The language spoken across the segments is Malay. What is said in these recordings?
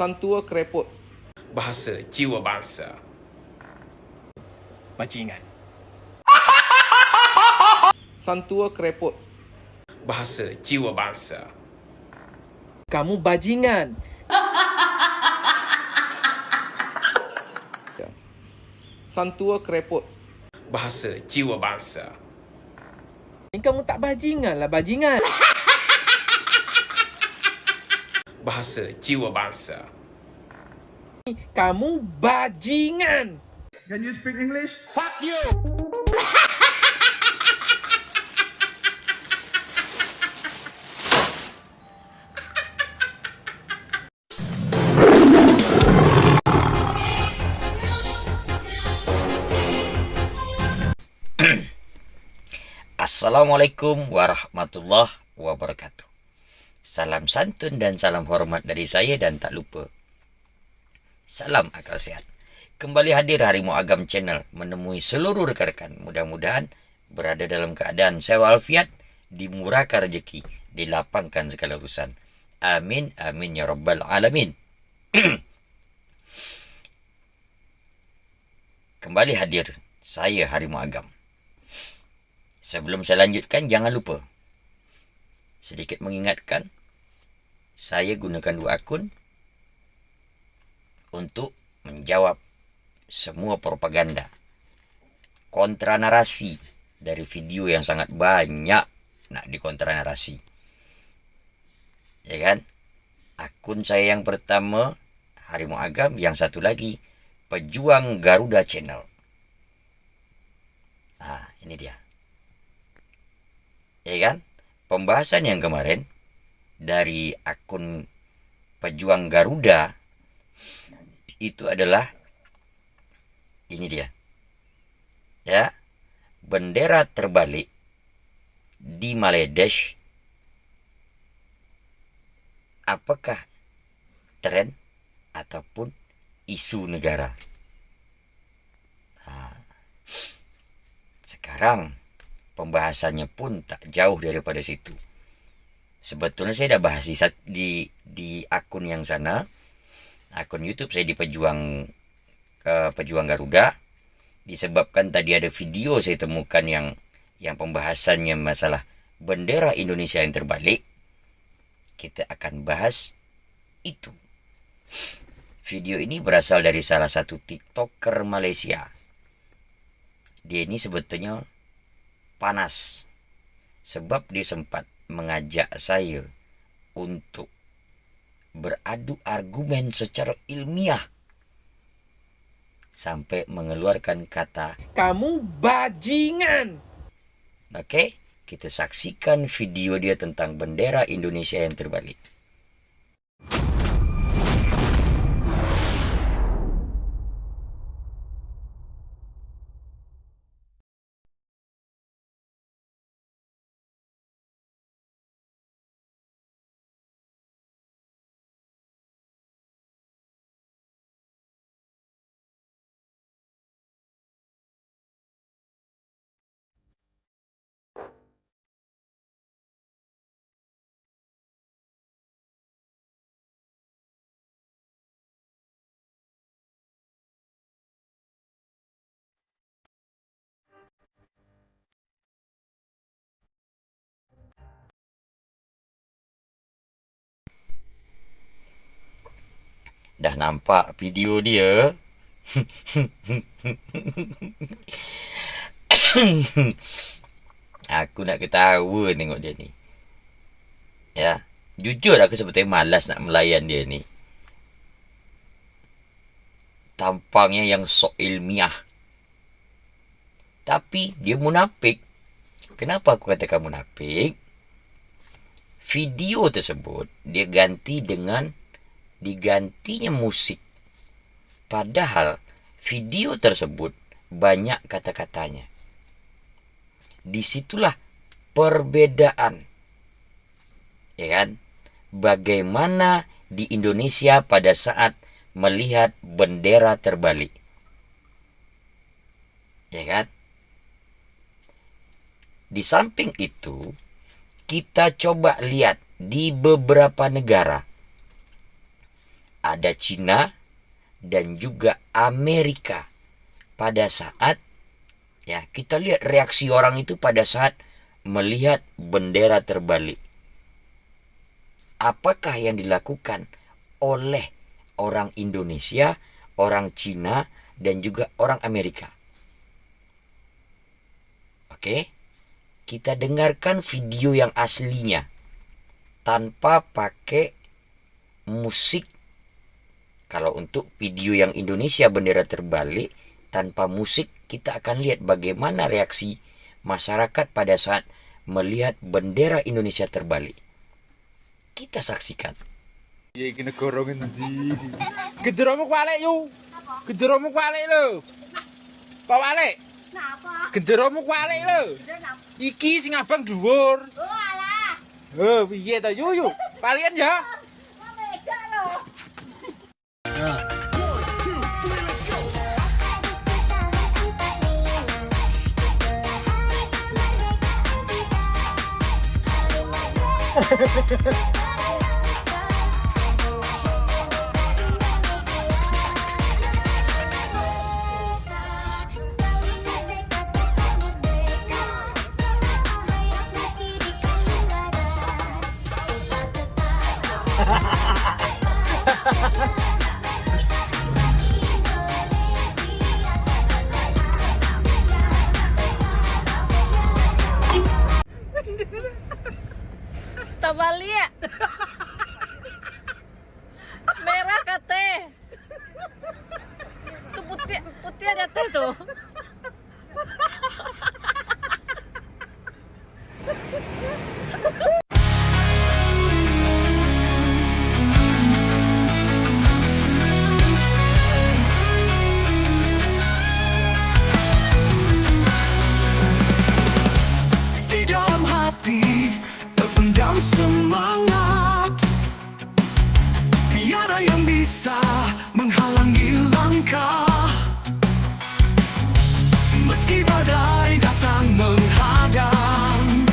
Santua kereput. Bahasa jiwa bangsa. Bajingan. Santua kereput. Bahasa jiwa bangsa. Kamu bajingan. Santua kereput. Bahasa jiwa bangsa. Kamu tak bajingan lah, bajingan. Bahasa jiwa bangsa. Kamu bajingan. Can you speak English? Fuck you. Assalamualaikum warahmatullahi wabarakatuh. Salam santun dan salam hormat dari saya, dan tak lupa salam akal sehat. Kembali hadir Harimau Agam Channel menemui seluruh rekan-rekan. Mudah-mudahan berada dalam keadaan sehat walafiat, dimurahkan rezeki, dilapangkan segala urusan. Amin amin ya rabbal alamin. Kembali hadir saya Harimau Agam. Sebelum saya lanjutkan, jangan lupa sedikit mengingatkan, saya gunakan 2 akun untuk menjawab semua propaganda, kontra narasi dari video yang sangat banyak nak dikontra narasi. Ya kan? Akun saya yang pertama Harimau Agam, yang satu lagi Pejuang Garuda Channel. Nah, ini dia. Ya kan? Pembahasan yang kemarin dari akun Pejuang Garuda itu adalah ini dia. Ya. Bendera terbalik di Maledesh. Apakah tren ataupun isu negara? Nah, sekarang pembahasannya pun tak jauh daripada situ. Sebetulnya saya dah bahas di akun yang sana, akun YouTube saya di Pejuang Garuda, disebabkan tadi ada video saya temukan yang pembahasannya masalah bendera Indonesia yang terbalik. Kita akan bahas itu. Video ini berasal dari salah satu TikToker Malaysia. Dia ini sebetulnya panas sebab dia sempat mengajak saya untuk beradu argumen secara ilmiah sampai mengeluarkan kata Kamu bajingan. Oke, kita saksikan video dia tentang bendera Indonesia yang terbalik. Dah nampak video dia? Aku nak ketawa tengok dia ni. Ya, jujur aku sebetulnya malas nak melayan dia ni. Tampangnya yang sok ilmiah. Tapi dia munafik. Kenapa aku katakan munafik? Video tersebut dia ganti dengan digantinya musik. Padahal video tersebut banyak kata-katanya. Disitulah perbedaan. Ya kan? Bagaimana di Indonesia pada saat melihat bendera terbalik. Ya kan? Di samping itu, kita coba lihat di beberapa negara ada Cina dan juga Amerika. Pada saat ya kita lihat reaksi orang itu pada saat melihat bendera terbalik. Apakah yang dilakukan oleh orang Indonesia, orang Cina, dan juga orang Amerika? Oke, kita dengarkan video yang aslinya tanpa pakai musik. Kalau untuk video yang Indonesia bendera terbalik tanpa musik, kita akan lihat bagaimana reaksi masyarakat pada saat melihat bendera Indonesia terbalik. Kita saksikan. Iki negara ngendi? Genderamu kwalik yu. Genderamu kwalik lho. Pak Walik. Kenapa? Genderamu kwalik lho. Kenapa? Iki sing abang dhuwur. Oh alah, Oh, piye to yu? Palian ya. kok beda loh. Tabalia. Merah kate. Tuh putih putih ada teh tuh. Di dalam hati terpendam semangat, tiada yang bisa menghalangi langkah. Meski badai datang menghadang,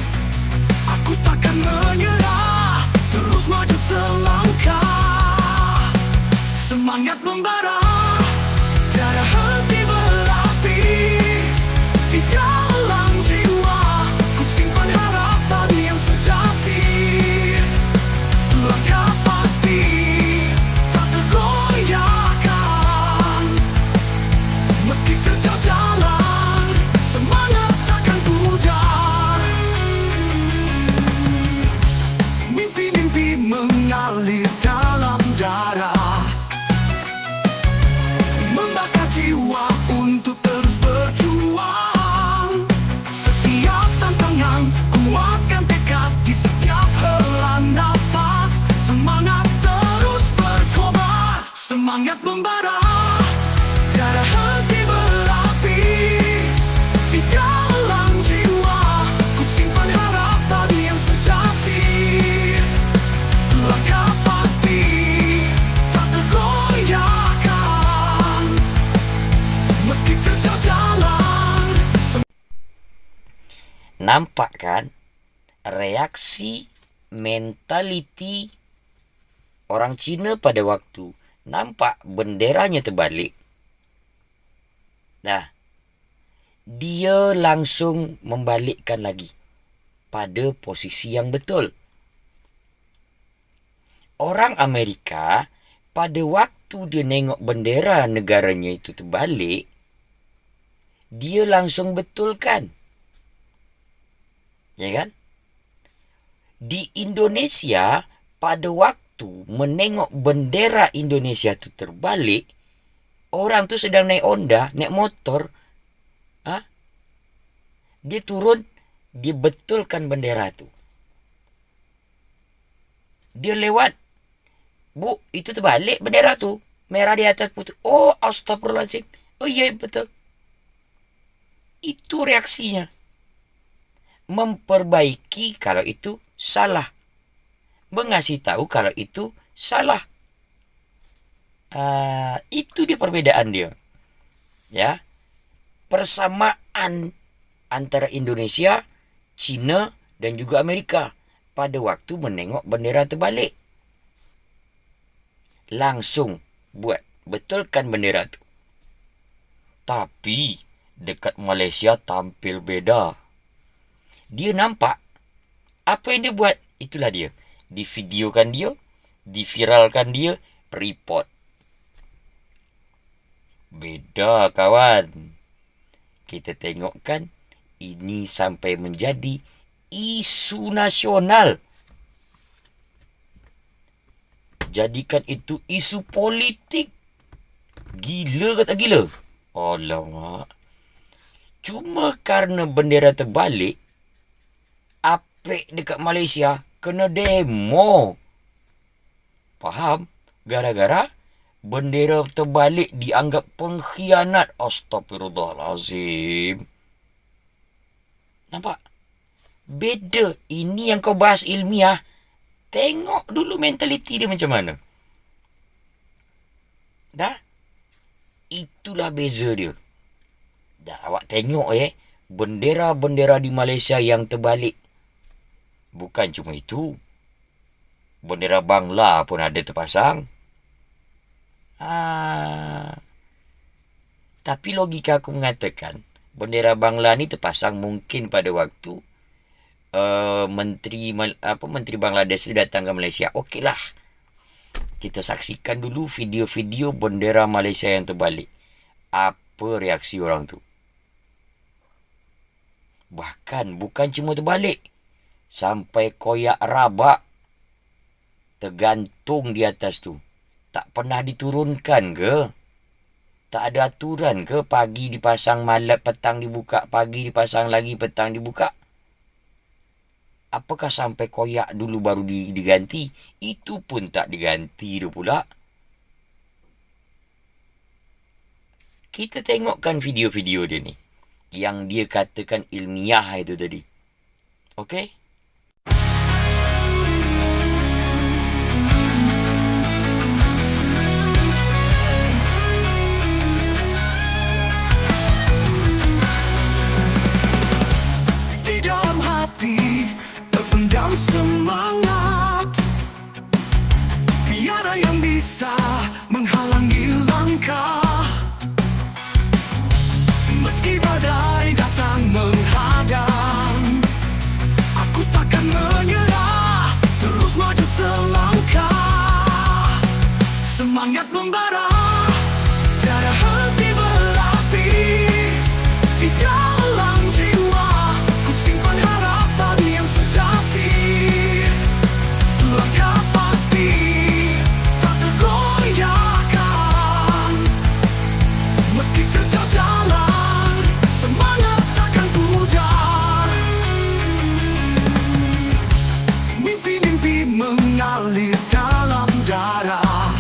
aku takkan menyerah, terus maju selangkah. Semangat membara, tiada henti berapi. Di dalam jiwa ku simpan harapan yang sejati. Langkah pasti tak tergoyahkan, meski terjal jalan, semangat takkan pudar. Mimpi-mimpi mengalir dalam darah, membakar jiwa untuk terus berjuang. Setiap tantangan kuatkan tekad di setiap hela nafas. Semangat terus berkobar, semangat membara, tiada henti berapi. Di dalam jiwa ku simpan harapan yang sejati. Langkah pasti tak tergoyahkan, meski terjal jalan. Nampak kan reaksi mentality orang Cina pada waktu nampak benderanya terbalik. Nah, dia langsung membalikkan lagi pada posisi yang betul. Orang Amerika pada waktu dia nengok bendera negaranya itu terbalik, dia langsung betulkan. Ya kan? Di Indonesia pada waktu menengok bendera Indonesia itu terbalik, orang tu sedang naik Honda, naik motor, dia turun, dia betulkan bendera tu. Dia lewat, Bu, itu terbalik bendera tu, merah di atas putih. Oh, astagfirullahaladzim. Oh iya, betul. Itu reaksinya. Memperbaiki kalau itu salah, mengasih tahu kalau itu salah. Itu dia perbedaan dia. Ya, persamaan antara Indonesia, Cina dan juga Amerika pada waktu menengok bendera terbalik. langsung buat betulkan bendera tu. Tapi dekat Malaysia tampil beda. Dia nampak apa yang dia buat, itulah dia. Divideokan dia, diviralkan dia, report. Beda kawan. Kita tengok kan, ini sampai menjadi isu nasional. Jadikan itu isu politik. Gila ke tak gila? Alamak. Cuma karena bendera terbalik, apek dekat Malaysia kena demo. Faham? Gara-gara bendera terbalik dianggap pengkhianat. Astagfirullahalazim. Nampak? Beda. Ini yang kau bahas ilmiah. Tengok dulu mentaliti dia macam mana. Dah? Itulah beza dia. Dah, awak tengok bendera-bendera di Malaysia yang terbalik. Bukan cuma itu. Bendera Bangla pun ada terpasang. Tapi logika aku mengatakan, bendera Bangla ni terpasang mungkin pada waktu Menteri Bangladesh itu datang ke Malaysia. Okeylah. Kita saksikan dulu video-video bendera Malaysia yang terbalik. Apa reaksi orang tu? Bahkan bukan cuma terbalik, sampai koyak rabak tergantung di atas tu. Tak pernah diturunkan ke? Tak ada aturan ke? Pagi dipasang, malam petang dibuka, pagi dipasang lagi, petang dibuka. Apakah sampai koyak dulu baru diganti? Itu pun tak diganti tu pula. Kita tengokkan video-video dia ni, yang dia katakan ilmiah itu tadi. Okey? Di dalam hati terpendam semangat, tiada yang bisa menghalangi langkah. Meski badai datang menghadang, aku takkan menyerah, terus maju selangkah. Semangat membara, tiada henti berapi. Di dalam jiwa, ku simpan harapan yang sejati. Langkah pasti, tak tergoyahkan. Meski terjal jalan, semangat takkan pudar. Mimpi-mimpi mengalir dalam darah,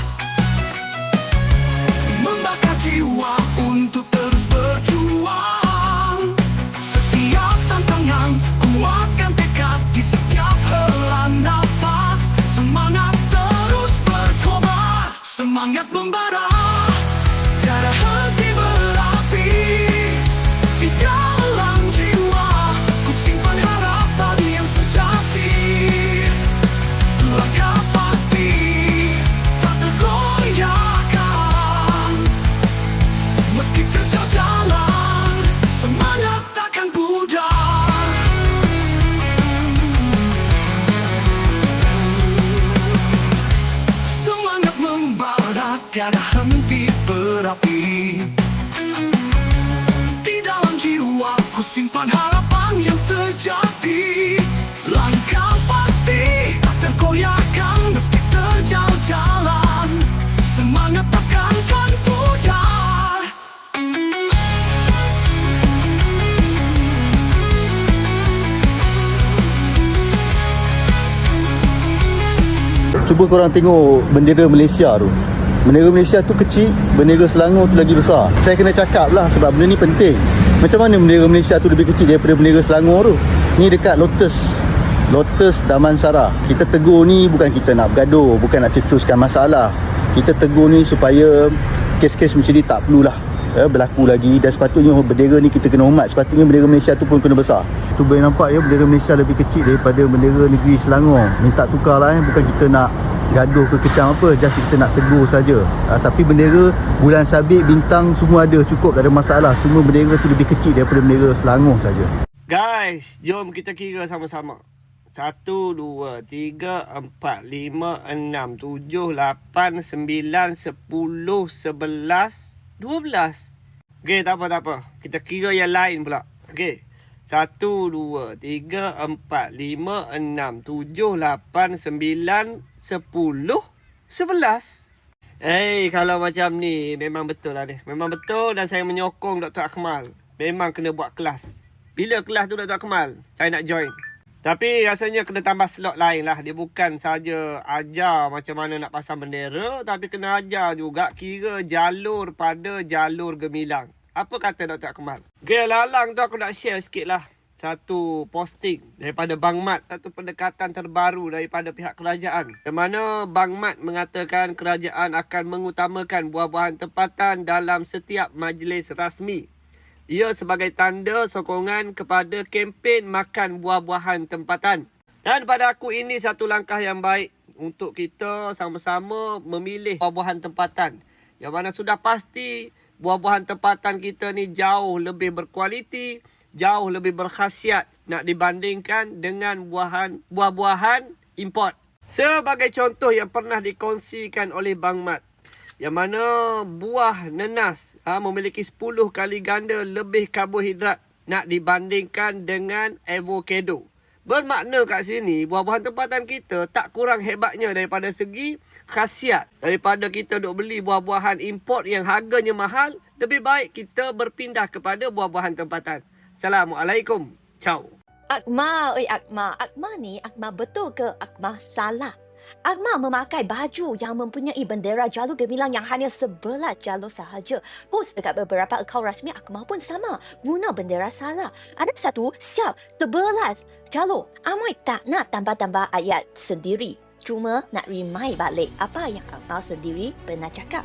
membakar jiwa untuk terus berjuang. Setiap tantangan, kuatkan tekad di setiap hela nafas. Semangat terus berkobar, semangat membara, tiada henti berapi. Di dalam jiwa, ku simpan harapan yang sejati. Langkah pasti, tak tergoyahkan. Meski terjal jalan, semangat takkan pudar. Semangat membara, tiada henti berapi. Di dalam jiwa, ku simpan harapan yang sejati. Langkah pasti, tak tergoyahkan. Meski terjal jalan, semangat takkan pudar. Cuba korang tengok bendera Malaysia tu. Bendera Malaysia tu kecil, bendera Selangor tu lagi besar. Saya kena cakap lah sebab benda ni penting. Macam mana bendera Malaysia tu lebih kecil daripada bendera Selangor tu? Ni dekat Lotus Damansara. Kita tegur ni bukan kita nak bergaduh, bukan nak cetuskan masalah. Kita tegur ni supaya kes-kes macam ni tak perlulah berlaku lagi. Dan sepatutnya bendera ni kita kena hormat. Sepatutnya bendera Malaysia tu pun kena besar. Tu boleh nampak bendera Malaysia lebih kecil daripada bendera negeri Selangor. Minta tukar lah bukan kita nak gaduh ke kecam apa, just kita nak tegur saja. Tapi bendera bulan sabit, bintang semua ada, cukup, tak ada masalah. Cuma bendera tu lebih kecil daripada bendera Selangor saja. Guys, jom kita kira sama-sama. 1, 2, 3, 4, 5, 6, 7, 8, 9, 10, 11, 12. Okey, tak apa. Kita kira yang lain pula. Okey. 1, 2, 3, 4, 5, 6, 7, 8, 9, 10, 11. Kalau macam ni memang betul lah ni. Memang betul dan saya menyokong Dr. Akmal. Memang kena buat kelas. Bila kelas tu Dr. Akmal? Saya nak join. Tapi rasanya kena tambah slot lain lah. Dia bukan saja ajar macam mana nak pasang bendera, tapi kena ajar juga kira jalur pada jalur gemilang. Apa kata Dr. Akmal? Okay, lalang tu aku nak share sikit lah. Satu posting daripada Bang Mat. Satu pendekatan terbaru daripada pihak kerajaan. Di mana Bang Mat mengatakan kerajaan akan mengutamakan buah-buahan tempatan dalam setiap majlis rasmi. Ia sebagai tanda sokongan kepada kempen makan buah-buahan tempatan. Dan pada aku ini satu langkah yang baik untuk kita sama-sama memilih buah-buahan tempatan. Yang mana sudah pasti buah-buahan tempatan kita ni jauh lebih berkualiti, jauh lebih berkhasiat nak dibandingkan dengan buah-buahan import. Sebagai contoh yang pernah dikongsikan oleh Bang Mat, yang mana buah nenas memiliki 10 kali ganda lebih karbohidrat nak dibandingkan dengan avocado. Bermakna kat sini buah-buahan tempatan kita tak kurang hebatnya daripada segi khasiat. Daripada kita duk beli buah-buahan import yang harganya mahal, lebih baik kita berpindah kepada buah-buahan tempatan. Assalamualaikum. Ciao. Akmal, Akmal. Akmal ni, Akmal betul ke Akmal salah? Akmal memakai baju yang mempunyai bendera jalur gemilang yang hanya 11 jalur sahaja. Post dekat beberapa akaun rasmi Akmal pun sama, guna bendera salah. Ada satu, siap, 11 jalur. Amoy tak nak tambah-tambah ayat sendiri. Cuma nak remind balik apa yang Akmal sendiri pernah cakap.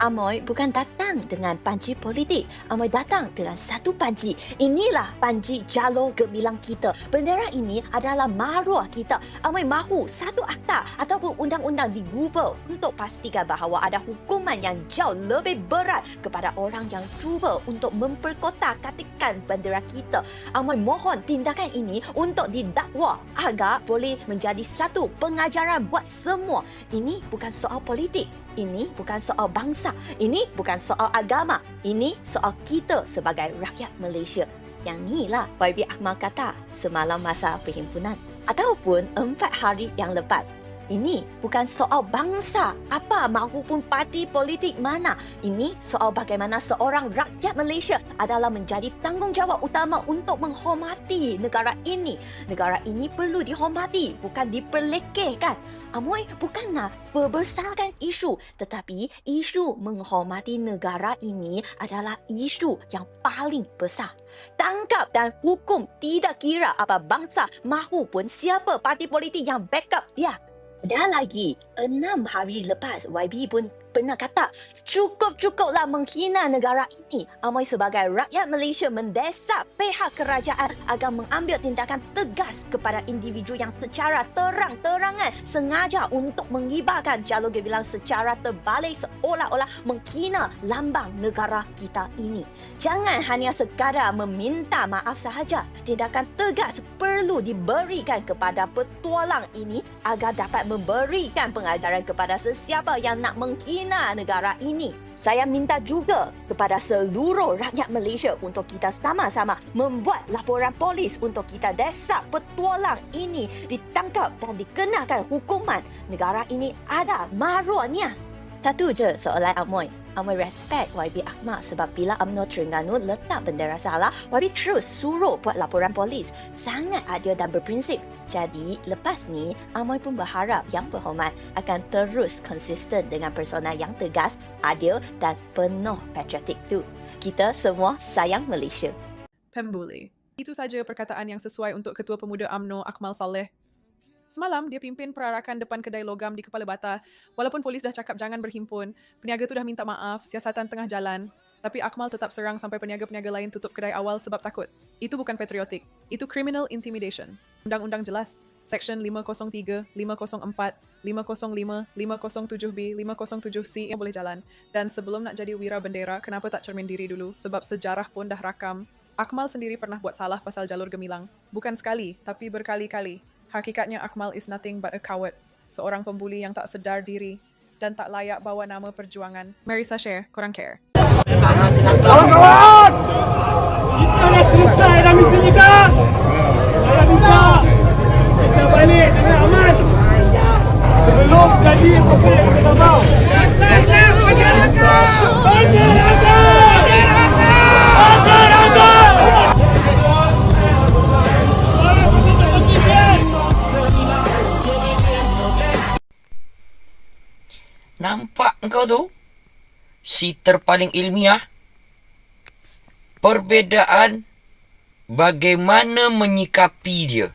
Amoy bukan datang dengan panji politik. Amoy datang dengan satu panji. Inilah panji jalur gemilang kita. Bendera ini adalah maruah kita. Amoy mahu satu akta ataupun undang-undang digubal untuk pastikan bahawa ada hukuman yang jauh lebih berat kepada orang yang cuba untuk memperkotak-katikkan bendera kita. Amoy mohon tindakan ini untuk didakwa agar boleh menjadi satu pengajaran buat semua. Ini bukan soal politik. Ini bukan soal bangsa. Ini bukan soal agama. Ini soal kita sebagai rakyat Malaysia. Yang inilah YB Akmal kata semalam masa perhimpunan. Ataupun 4 hari yang lepas. Ini bukan soal bangsa apa mahupun parti politik mana. Ini soal bagaimana seorang rakyat Malaysia adalah menjadi tanggungjawab utama untuk menghormati negara ini. Negara ini perlu dihormati, bukan diperlekehkan. Amoy bukanlah membesarkan isu, tetapi isu menghormati negara ini adalah isu yang paling besar. Tangkap dan hukum tidak kira apa bangsa mahupun siapa parti politik yang backup dia. Ada lagi, 6 hari lepas YB pun pernah kata, cukup-cukuplah menghina negara ini. Amoy sebagai rakyat Malaysia mendesak pihak kerajaan agar mengambil tindakan tegas kepada individu yang secara terang-terangan sengaja untuk mengibarkan jalur gemilang secara terbalik seolah-olah menghina lambang negara kita ini. Jangan hanya sekadar meminta maaf sahaja. Tindakan tegas perlu diberikan kepada petualang ini agar dapat memberikan pengajaran kepada sesiapa yang nak menghina negara ini. Saya minta juga kepada seluruh rakyat Malaysia untuk kita sama-sama membuat laporan polis untuk kita desak petualang ini ditangkap dan dikenakan hukuman. Negara ini ada maruahnya. Satu je soalan Amoy. Amoy respect YB Akmal sebab bila UMNO Terengganu letak bendera salah, YB terus suruh buat laporan polis. Sangat adil dan berprinsip. Jadi, lepas ni, Amoy pun berharap Yang Berhormat akan terus konsisten dengan persona yang tegas, adil dan penuh patriotik tu. Kita semua sayang Malaysia. Pembuli. Itu saja perkataan yang sesuai untuk Ketua Pemuda UMNO Akmal Saleh. Semalam, dia pimpin perarakan depan kedai logam di Kepala Bata. Walaupun polis dah cakap jangan berhimpun, peniaga tu dah minta maaf, siasatan tengah jalan. Tapi Akmal tetap serang sampai peniaga-peniaga lain tutup kedai awal sebab takut. Itu bukan patriotik. Itu criminal intimidation. Undang-undang jelas. Seksyen 503, 504, 505, 507B, 507C yang boleh jalan. Dan sebelum nak jadi wira bendera, kenapa tak cermin diri dulu? Sebab sejarah pun dah rakam. Akmal sendiri pernah buat salah pasal jalur gemilang. Bukan sekali, tapi berkali-kali. Hakikatnya Akmal is nothing but a coward. Seorang pembuli yang tak sedar diri dan tak layak bawa nama perjuangan. Marisa share, korang care. Kawan-kawan! Kita dah selesai dah misi kita. Saya minta kita balik dengan aman. Sebelum jadi okey kita tahu. Nampak engkau tu? Si terpaling ilmiah. Perbezaan bagaimana menyikapi dia.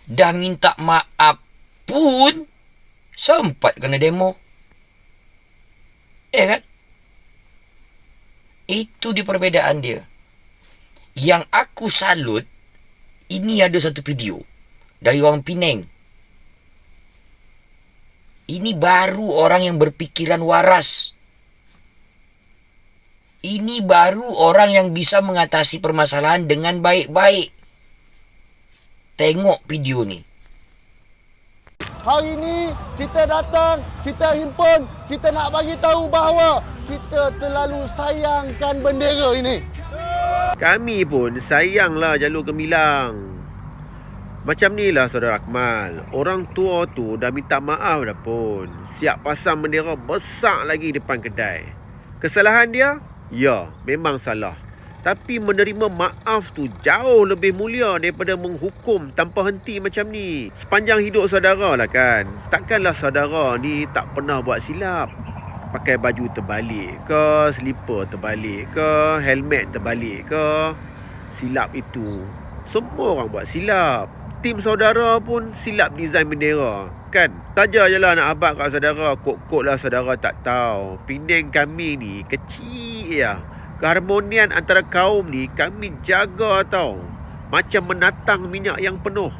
Dah minta maaf pun sempat kena demo. Kan? Itu dia perbezaan dia. Yang aku salut, ini ada satu video dari orang Penang. Ini baru orang yang berpikiran waras. Ini baru orang yang bisa mengatasi permasalahan dengan baik-baik. Tengok video ni. Hari ini kita datang, kita himpun, kita nak bagi tahu bahawa kita terlalu sayangkan bendera ini. Kami pun sayanglah jalur gemilang. Macam ni lah saudara Akmal. Orang tua tu dah minta maaf dah pun. Siap pasang bendera besar lagi depan kedai. Kesalahan dia? Ya, memang salah. Tapi menerima maaf tu jauh lebih mulia daripada menghukum tanpa henti macam ni. Sepanjang hidup saudara lah kan. Takkanlah saudara ni tak pernah buat silap. Pakai baju terbalik ke, slipper terbalik ke, helmet terbalik ke. Silap itu. Semua orang buat silap. Tim saudara pun silap design bendera, kan? Saja je lah nak abad kat saudara. Kok-kok lah saudara tak tahu. Penang kami ni kecil ya. Keharmonian antara kaum ni kami jaga tau. Macam menatang minyak yang penuh.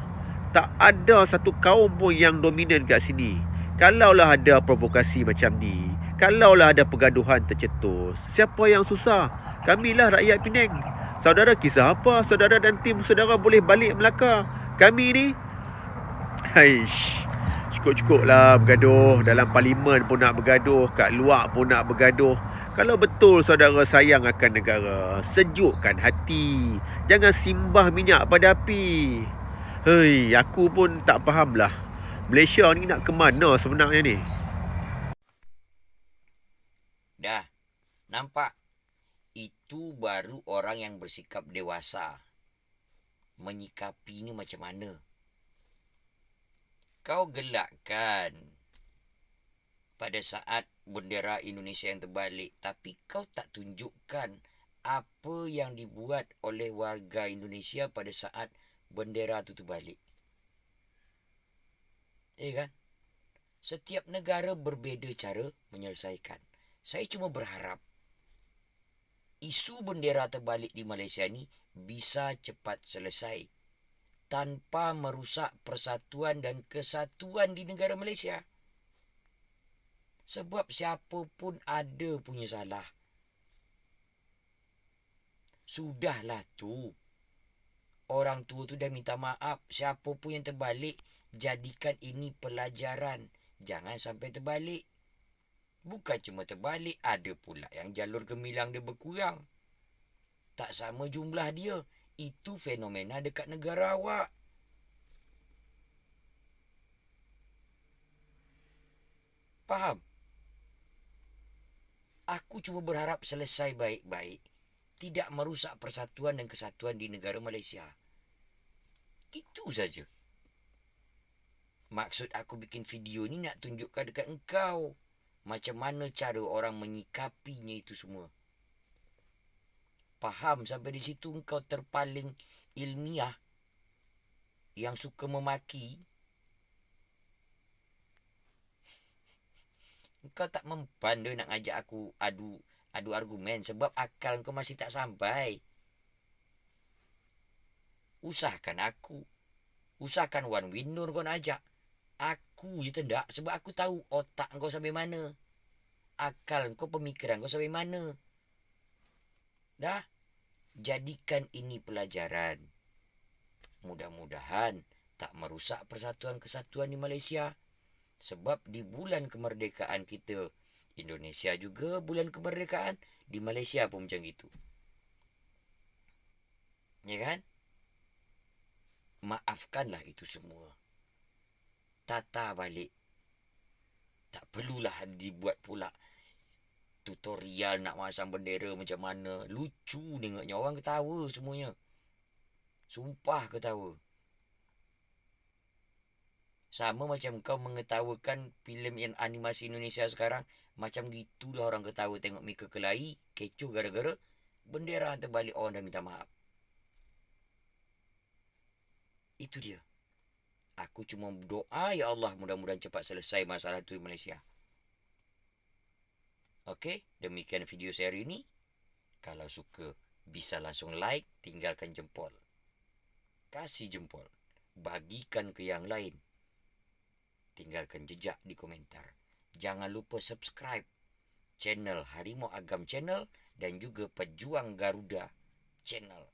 Tak ada satu kaum pun yang dominan kat sini. Kalaulah ada provokasi macam ni, kalaulah ada pergaduhan tercetus, siapa yang susah? Kamilah rakyat Penang. Saudara kisah apa saudara dan tim saudara boleh balik Melaka? Kami ni, haish, cukup-cukup lah bergaduh. Dalam parlimen pun nak bergaduh, kat luar pun nak bergaduh. Kalau betul saudara sayang akan negara, sejukkan hati. Jangan simbah minyak pada api. Hei, aku pun tak faham lah. Malaysia ni nak ke mana sebenarnya ni? Dah, nampak? Itu baru orang yang bersikap dewasa. Menyikapi ni macam mana? Kau gelak kan pada saat bendera Indonesia yang terbalik, tapi kau tak tunjukkan apa yang dibuat oleh warga Indonesia pada saat bendera tu terbalik. Kan? Setiap negara berbeza cara menyelesaikan. Saya cuma berharap isu bendera terbalik di Malaysia ni bisa cepat selesai tanpa merusak persatuan dan kesatuan di negara Malaysia. Sebab siapa pun ada punya salah. Sudahlah tu. Orang tua tu dah minta maaf. Siapa pun yang terbalik, jadikan ini pelajaran. Jangan sampai terbalik. Bukan cuma terbalik, ada pula yang jalur gemilang dia berkurang. Tak sama jumlah dia. Itu fenomena dekat negara awak. Faham? Aku cuma berharap selesai baik-baik. Tidak merusak persatuan dan kesatuan di negara Malaysia. Itu saja. Maksud aku bikin video ni nak tunjukkan dekat engkau macam mana cara orang menyikapinya itu semua. Faham sampai di situ engkau terpaling ilmiah yang suka memaki? Engkau tak mempan dia nak ngajak aku adu argumen sebab akal engkau masih tak sampai. Usahakan aku. Usahakan Wan Winur kau nak ajak. Aku je tendak sebab aku tahu otak kau sampai mana. Akal kau, pemikiran kau sampai mana. Dah, jadikan ini pelajaran. Mudah-mudahan tak merusak persatuan kesatuan di Malaysia. Sebab di bulan kemerdekaan kita, Indonesia juga bulan kemerdekaan, di Malaysia pun macam gitu. Ya kan? Maafkanlah itu semua. Tata balik. Tak perlulah dibuat pula tutorial nak masang bendera macam mana. Lucu tengoknya, orang ketawa semuanya. Sumpah ketawa. Sama macam kau mengetawakan filem yang animasi Indonesia sekarang. Macam gitulah orang ketawa tengok Mika Kelahi kecoh gara-gara bendera terbalik, orang dah minta maaf. Itu dia. Aku cuma berdoa, ya Allah, mudah-mudahan cepat selesai masalah itu di Malaysia. Okey, demikian video saya hari ini. Kalau suka, bisa langsung like, tinggalkan jempol. Kasih jempol. Bagikan ke yang lain. Tinggalkan jejak di komentar. Jangan lupa subscribe channel Harimau Agam Channel dan juga Pejuang Garuda Channel.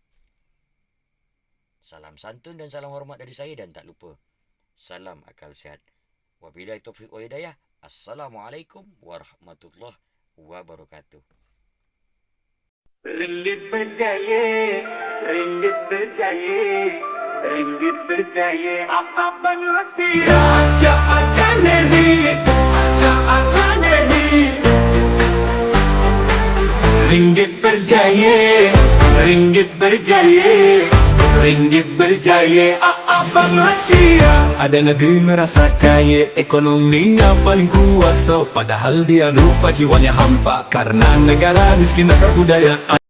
Salam santun dan salam hormat dari saya, dan tak lupa salam akal sehat. Wabillahi taufiq wal hidayah. Assalamualaikum warahmatullahi wabarakatuh. Ringgit berjaya, ringgit berjaya, ringgit berjaya. Apa manusia? Ada negeri, ada negeri. Ringgit berjaya, ringgit berjaya, ringgit berjaya. Apa manusia? Ada negeri merasa kaya, ekonominya paling kuasa, padahal dia lupa jiwanya hampa karena negara miskin dan kebudayaan.